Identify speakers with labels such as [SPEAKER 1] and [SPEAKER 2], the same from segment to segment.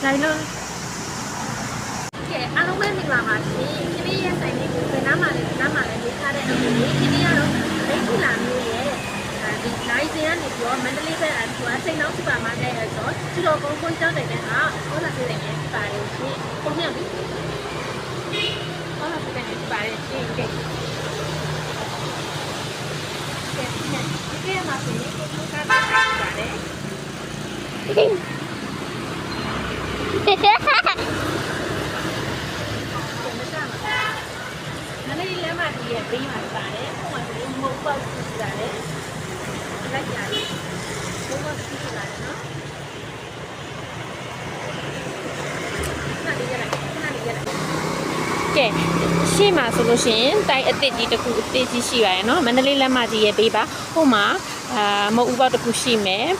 [SPEAKER 1] 来了。အားလုံးပဲမင်္ဂလာပါရှင်။ဒီနေ့ရဲ့ဆိုင်လေးကိုဘယ်နားမှာလဲရေးထားတဲ့အမှုလေးဒီနေ့ကတော့မိတ်ဆွေလာမျိုးရဲ့ဒီနိုင်စင်ကနေပြီးတော့မန္တလေးဘက်အထူးစိန်နောက်စူပါမားကတ်ရဲ့ဆိုကျတော်ကုန်းကွန်းကျောင်းတိုင်တဲ့ကဟောလာစီတိုင်းနဲ့ပါတယ်ရှင်။ပုံပြပြီ။ဟောလာစီတိုင်းနဲ့ပါတယ်ရှင်။ကဲ။ဒီမှာဆိုရင်ကိုကတာပါတယ်။ဒီရဲ့ဘေးမှာပါတယ်။ဟိုမှာဆိုရင်မုတ်ပေါက်ကြည့်ရတယ်။လိုက်ရတယ်။ဘုံပေါက်ကြည့်ရတယ်နော်။ခဏလေးရလိုက်။ကဲရှေ့မှာဆိုလို့ရှိရင်တိုက်အစ်စ်ကြီးတစ်ခုအစ်စ်ကြီးရှိပါရဲ့နော်။မန္တလေးလမ်းမကြီးရဲ့ဘေးပါ။ဟိုမှာမုတ်ဥပေါက်တစ်ခုရှိမယ်။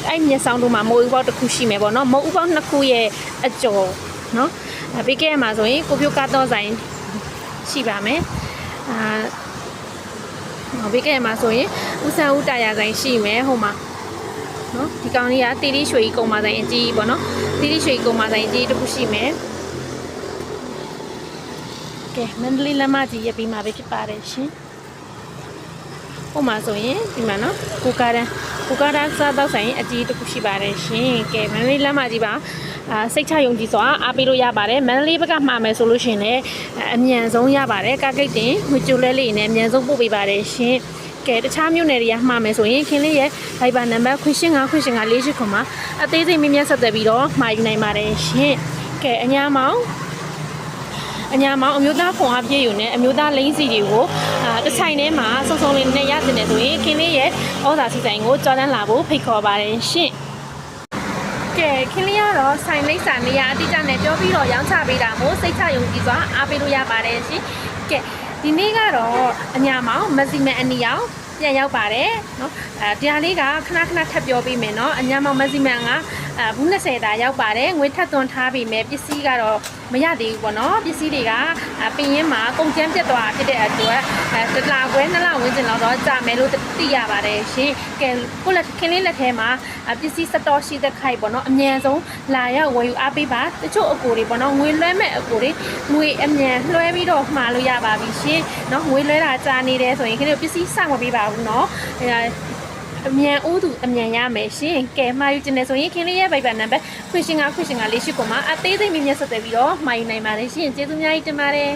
[SPEAKER 1] အဲ့မျက်စောင်းတို့မှာမုတ်ဥပေါက်တစ်ခုရှိမယ်ပေါ့နော်။မုတ်ဥပေါက်နှစ်ခုရဲ့အကျော်နော်။ဘေးကဲမှာဆိုရင်ကိုပြိုကားတော့ဆိုင်ရှိပါမယ်။ဘေးကဲမှာဆိုရင်ဦးဆန်းဦးတာယာဆိုင်ရှိမယ်ဟိုမှာနော်ဒီကောင်လေးကတီတီရွှေကြီးကုံမဆိုင်အကြီးပေါ့နော်တီတီရွှေကြီးကုံမဆိုင်အကြီးတစ်ခုရှိမယ်ကဲမန္တလေးလမ်းမကြီးရဲ့ပြီးမှာပဲဖြစ်ပါတယ်ရှင်ဟိုမှာဆိုရင်ဒီမှာနော်ကိုကားတန်းစားတော့ဆိုင်အကြီးတစ်ခုရှိပါတယ်ရှင်ကဲမန္တလေးလမ်းမကြီးပါစိတ်ချယုံကြည်စွာအားပေးလို့ရပါတယ်မန္တလေးဘက်ကမှာမယ်ဆိုလို့ရှိရင်လည်းအမြန်ဆုံးရပါတယ်ကားဂိတ်တင်ငွေကြိုလဲလေးနဲ့အမြန်ဆုံးပို့ပေးပါတယ်ရှင်ကဲတခြားမြို့နယ်တွေကမှာမယ်ဆိုရင်ခင်လေးရဲ့ Viber နံပါတ်ခွင့်5ခွင့်5 48ခွန်မှာအသေးစိတ်မြင်မြတ်ဆက်သွယ်ပြီးတော့မှာယူနိုင်ပါတယ်ရှင်ကဲအညာမောင်အမျိုးသားခွန်အားပြည့်ယူနဲ့အမျိုးသားလိမ့်စီတွေကိုတစ်ဆိုင်ထဲမှာစုံစုံလေးနဲ့ရတင်တယ်ဆိုရင်ခင်လေးရဲ့ဩဇာစီဆိုင်ကိုကြော်တန်းလာဖို့ဖိတ်ခေါ်ပါတယ်ရှင်ကဲခင်လေးကတော့ဆိုင်လိပ်စာနေရာအတိအကျနဲ့ပြောပြီးတော့ရောင်းချပေးတာမို့စိတ်ချယုံကြည်စွာအားပေးလို့ရပါတယ်ရှင်ကဲဒီနေ့ကတော့အညာမောင်မက်ဆီမန်အနီအောင်ပြန်ရောက်ပါတယ်နော်တရားလေးကခဏထပ်ပြောပေးမယ်နော်အညာမောင်မက်ဆီမန်ကဘူး20တာရောက်ပါတယ်ငွေထပ်သွင်းထားပြီးမယ်ပစ္စည်းကတော့မရသေးဘူးပေါ့နော်ပစ္စည်းတွေကပင်ရင်းမှာကုန်ကျန်းပြတ်သွားဖြစ်တဲ့အတွက်တစ်လခွဲ2လဝန်းကျင်လောက်တော့ကြာမယ်လို့သိရပါတယ်ရှင်ကဲကိုလက်ခင်လေးလက်ထဲမှာပစ္စည်းစတော့ရှိတဲ့ခိုက်ပေါ့နော်အမြန်ဆုံးလာရောက်ဝယ်ယူအားပေးပါတချို့အကိုတွေပေါ့နော်ငွေလွှဲမဲ့အကိုတွေငွေအမြန်လွှဲပြီးတော့မှာလို့ရပါပြီရှင်နော်ငွေလွှဲတာကြာနေတယ်ဆိုရင်ခင်ဗျပစ္စည်းစောင့်မပေးပါဘူးနော်အမြန်ဦးသူအမြန်ရမယ်ရှင်ကဲမှာယူခြင်းနဲ့ဆိုရင်ခင်လေးရဲ့ Viber နံပါတ်ခွင့်5ခွင့်5 48ကိုမှာအသေးစိတ်မြင်မြတ်ဆက်သွယ်ပြီးတော့မှာယူနိုင်ပါတယ်ရှင်ကျေးဇူးများကြီးတင်ပါတယ်